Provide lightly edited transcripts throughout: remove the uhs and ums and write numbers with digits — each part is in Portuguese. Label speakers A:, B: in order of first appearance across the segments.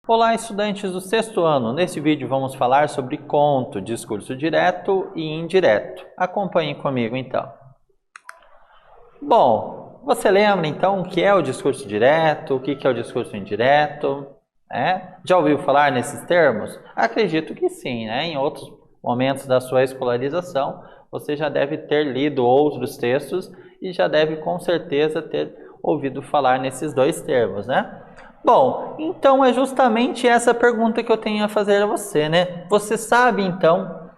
A: Olá, estudantes do sexto ano. Nesse vídeo vamos falar sobre conto, discurso direto e indireto. Acompanhe comigo então. Bom, você lembra então o que é o discurso direto, o que é o discurso indireto? Já ouviu falar nesses termos? Acredito que sim, né? Em outros momentos da sua escolarização, você já deve ter lido outros textos e já deve com certeza ter ouvido falar nesses dois termos, né? Bom, então é justamente essa pergunta que eu tenho a fazer a você, né? Você sabe, então,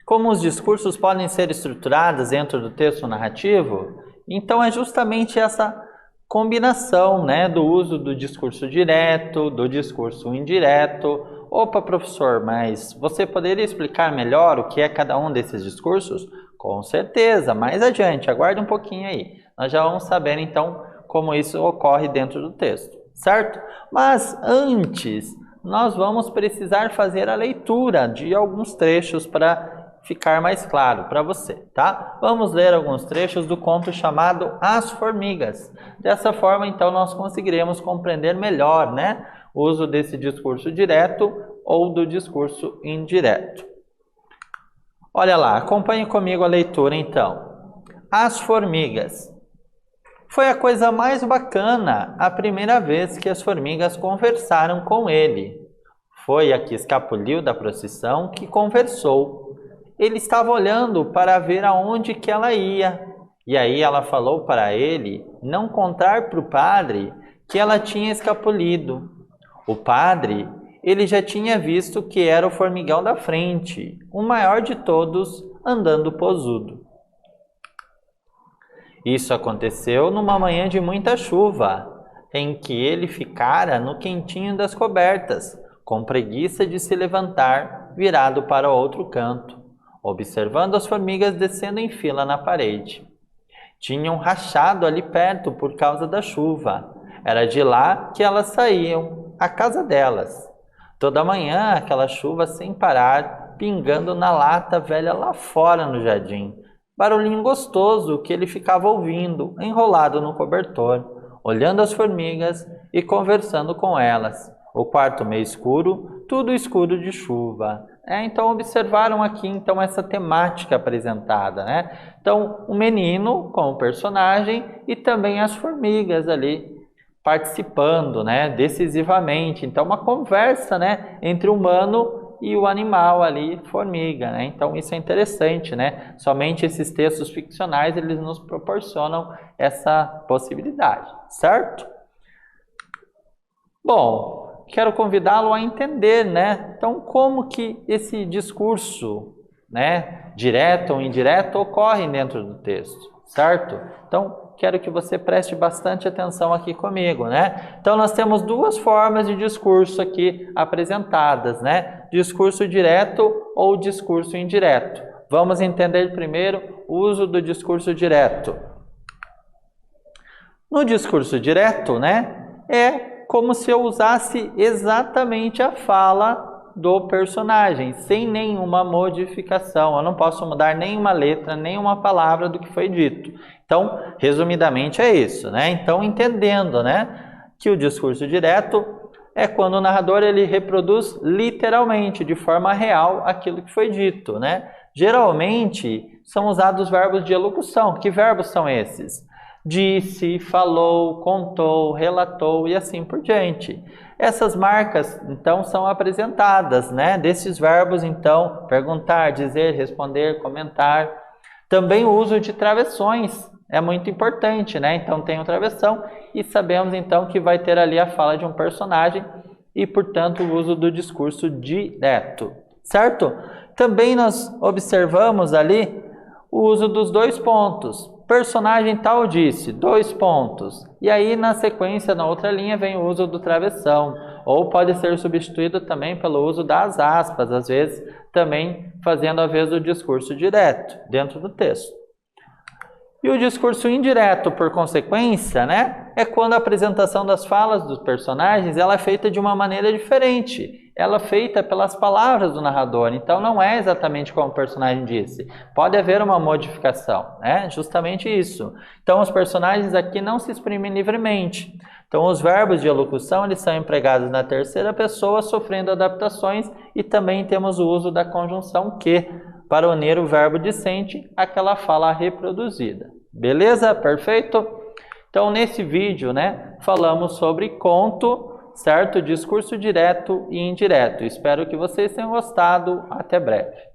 A: como os discursos podem ser estruturados dentro do texto narrativo? Então é justamente essa combinação, né, do uso do discurso direto, do discurso indireto. Opa, professor, mas você poderia explicar melhor o que é cada um desses discursos? Com certeza, mais adiante, aguarde um pouquinho aí. Nós já vamos saber, então, como isso ocorre dentro do texto, certo? Mas antes, nós vamos precisar fazer a leitura de alguns trechos para ficar mais claro para você, tá? Vamos ler alguns trechos do conto chamado As Formigas. Dessa forma, então, nós conseguiremos compreender melhor, né, o uso desse discurso direto ou do discurso indireto. Olha lá, acompanhe comigo a leitura, então. As Formigas. Foi a coisa mais bacana a primeira vez que as formigas conversaram com ele. Foi a que escapuliu da procissão que conversou. Ele estava olhando para ver aonde que ela ia. E aí ela falou para ele não contar para o padre que ela tinha escapulido. O padre, ele já tinha visto que era o formigão da frente, o maior de todos, andando posudo. Isso aconteceu numa manhã de muita chuva, em que ele ficara no quentinho das cobertas, com preguiça de se levantar, virado para outro canto, observando as formigas descendo em fila na parede. Tinham rachado ali perto por causa da chuva. Era de lá que elas saíam, a casa delas. Toda manhã aquela chuva sem parar, pingando na lata velha lá fora no jardim. Barulhinho gostoso que ele ficava ouvindo, enrolado no cobertor, olhando as formigas e conversando com elas. O quarto meio escuro, tudo escuro de chuva. Então observaram aqui então essa temática apresentada, né? Então o menino como personagem e também as formigas ali participando, né, decisivamente. Então uma conversa, né, entre o humano e o animal ali, formiga, né? Então isso é interessante, né? Somente esses textos ficcionais, eles nos proporcionam essa possibilidade, certo? Bom, quero convidá-lo a entender, né? Então como que esse discurso, né, direto ou indireto, ocorre dentro do texto, certo? Então quero que você preste bastante atenção aqui comigo, né? Então nós temos duas formas de discurso aqui apresentadas, né? Discurso direto ou discurso indireto. Vamos entender primeiro o uso do discurso direto. No discurso direto, né, é como se eu usasse exatamente a fala do personagem, sem nenhuma modificação. Eu não posso mudar nenhuma letra, nenhuma palavra do que foi dito. Então, resumidamente é isso, né? Então, entendendo, né, que o discurso direto é quando o narrador ele reproduz literalmente, de forma real, aquilo que foi dito, né? Geralmente, são usados verbos de elocução. Que verbos são esses? Disse, falou, contou, relatou e assim por diante. Essas marcas, então, são apresentadas, né? Desses verbos, então, perguntar, dizer, responder, comentar. Também o uso de travessões é muito importante, né? Então, tem uma travessão e sabemos, então, que vai ter ali a fala de um personagem e, portanto, o uso do discurso direto, certo? Também nós observamos ali o uso dos dois pontos. Personagem tal disse, dois pontos. E aí, na sequência, na outra linha, vem o uso do travessão. Ou pode ser substituído também pelo uso das aspas, às vezes também fazendo a vez do discurso direto dentro do texto. E o discurso indireto, por consequência, né, é quando a apresentação das falas dos personagens ela é feita de uma maneira diferente. Ela é feita pelas palavras do narrador, então não é exatamente como o personagem disse. Pode haver uma modificação, né? Justamente isso. Então os personagens aqui não se exprimem livremente. Então, os verbos de elocução, eles são empregados na terceira pessoa, sofrendo adaptações, e também temos o uso da conjunção que, para unir o verbo dicente àquela fala reproduzida. Beleza? Perfeito? Então, nesse vídeo, né, falamos sobre conto, certo? Discurso direto e indireto. Espero que vocês tenham gostado. Até breve.